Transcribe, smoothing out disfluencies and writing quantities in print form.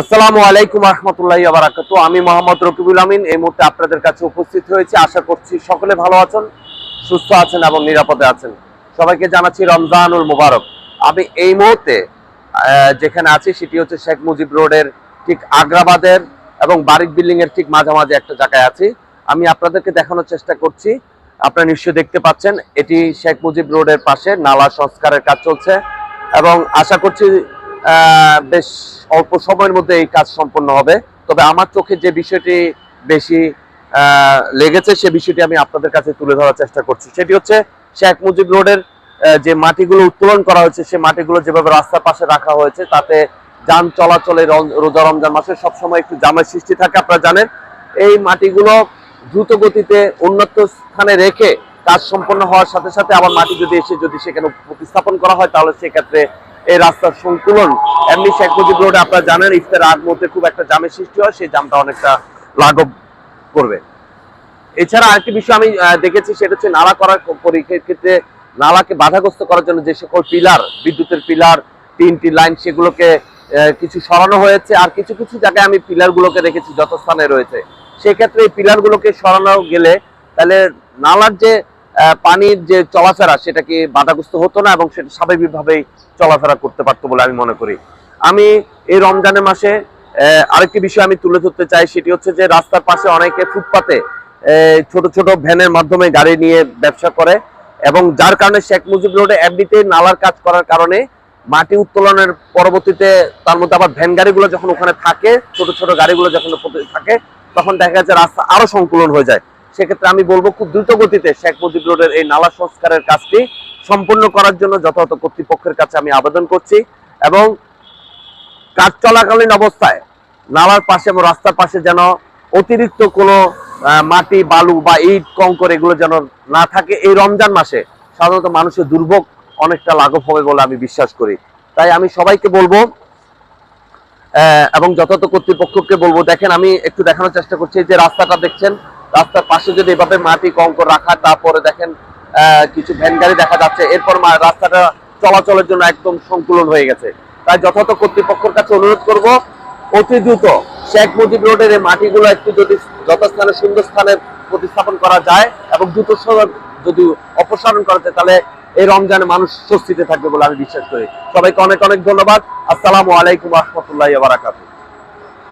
আসসালামু আলাইকুম রহমতুল্লাহি ওয়া বারাকাতুহু। আমি মোহাম্মদ রকিবুল আমিন এই মুহূর্তে আপনাদের কাছে উপস্থিত হয়েছি। আশা করছি সকলে ভালো আছেন, সুস্থ আছেন এবং নিরাপদে আছেন। সবাইকে জানাচ্ছি রমজানুল মুবারক। আমি এই মুহূর্তে যেখানে আছি সেটি হচ্ছে শেখ মুজিব রোডের ঠিক আগ্রাবাদের এবং বারিক বিল্ডিং এর ঠিক মাঝামাঝি একটা জায়গায় আছি। আমি আপনাদেরকে দেখানোর চেষ্টা করছি। আপনারা নিশ্চয়ই দেখতে পাচ্ছেন এটি শেখ মুজিব রোডের পাশে নালা সংস্কারের কাজ চলছে এবং আশা করছি বেশ অল্প সময়ের মধ্যে এই কাজ সম্পন্ন হবে। তবে আমার চোখে যে বিষয়টি বেশি লেগেছে সে বিষয়টি আমি আপনাদের কাছে তুলে ধরার চেষ্টা করছি। সেটি হচ্ছে শেখ মুজিব রোডের যে মাটিগুলো উত্তোলন করা হয়েছে সে মাটিগুলো যেভাবে রাস্তার পাশে রাখা হয়েছে তাতে যান চলাচলে রোজা রমজান মাসে সবসময় একটু জামের সৃষ্টি থাকে। আপনারা জানেন এই মাটিগুলো দ্রুত গতিতে উন্নত স্থানে রেখে কাজ সম্পন্ন হওয়ার সাথে সাথে আবার মাটি যদি এসে যদি সেখানে প্রতিস্থাপন করা হয় তাহলে সেক্ষেত্রে এই রাস্তার সংকুলন এমনি শেখ মুজিব রোডে আপনারা জানেন ইফতার আগ মুহূর্তে খুব একটা জামের সৃষ্টি হয়, সেই জামটা অনেকটা লাঘব করবে। এছাড়া আরেকটি বিষয় আমি দেখেছি সেটা হচ্ছে নালা করার ক্ষেত্রে নালাকে বাধাগ্রস্ত করার জন্য যে সকল পিলার, বিদ্যুতের পিলার, তিনটি লাইন সেগুলোকে কিছু সরানো হয়েছে, আর কিছু কিছু জায়গায় আমি পিলারগুলোকে দেখেছি যত স্থানে রয়েছে। সেক্ষেত্রে এই পিলারগুলোকে সরানো গেলে তাহলে নালার যে পানির যে চলাফেরা সেটা কি বাধাগ্রস্ত হতো না এবং সেটা স্বাভাবিকভাবেই চলাফেরা করতে পারতো বলে আমি মনে করি। আমি এই রমজানের মাসে আরেকটি বিষয় আমি তুলে ধরতে চাই, সেটি হচ্ছে যে রাস্তার পাশে অনেকে ফুটপাতে ছোট ছোট ভ্যানের মাধ্যমে গাড়ি নিয়ে ব্যবসা করে এবং যার কারণে শেখ মুজিব রোডে এমনিতে নালার কাজ করার কারণে মাটি উত্তোলনের পরবর্তীতে তার মধ্যে আবার ভ্যান গাড়িগুলো যখন ওখানে থাকে, ছোট ছোট গাড়িগুলো যখন থাকে তখন দেখা যাচ্ছে রাস্তা আরো সংকুলন হয়ে যায়। সেক্ষেত্রে আমি বলবো খুব দ্রুত গতিতে শেখ মুজিব রোডের এই নালা সংস্কারের কাজটি সম্পূর্ণ করার জন্য যথাযথ কর্তৃপক্ষের কাছে আমি আবেদন করছি এবং কাজ চলাকালীন অবস্থায় নালার পাশে এবং রাস্তার পাশে যেন অতিরিক্ত কোনো মাটি, বালু বা ইট, কংকর এগুলো যেন না থাকে। এই রমজান মাসে সাধারণত মানুষের দুর্ভোগ অনেকটা লাঘব হবে বলে আমি বিশ্বাস করি। তাই আমি সবাইকে বলবো এবং যথাযথ কর্তৃপক্ষকে বলবো, দেখেন আমি একটু দেখানোর চেষ্টা করছি যে রাস্তাটা দেখছেন, রাস্তার পাশে যদি এভাবে মাটি কংকর রাখা, তারপরে দেখেন কিছু ভ্যান গাড়ি দেখা যাচ্ছে, এরপর রাস্তাটা চলাচলের জন্য একদম সংকুলন হয়ে গেছে। তাই যথাযথ কর্তৃপক্ষের কাছে অনুরোধ করব অতি দ্রুত শেখ মুজিব রোডের এই মাটিগুলো একটু যদি যথাস্থানে সুন্দর স্থানে প্রতিস্থাপন করা যায় এবং দ্রুত যদি অপসারণ করা যায় তাহলে এই রমজানে মানুষ স্বস্তিতে থাকবে বলে আমি বিশ্বাস করি। সবাইকে অনেক অনেক ধন্যবাদ। আসসালামু আলাইকুম রহমতুল্লাহি ওয়া বারাকাতুহু।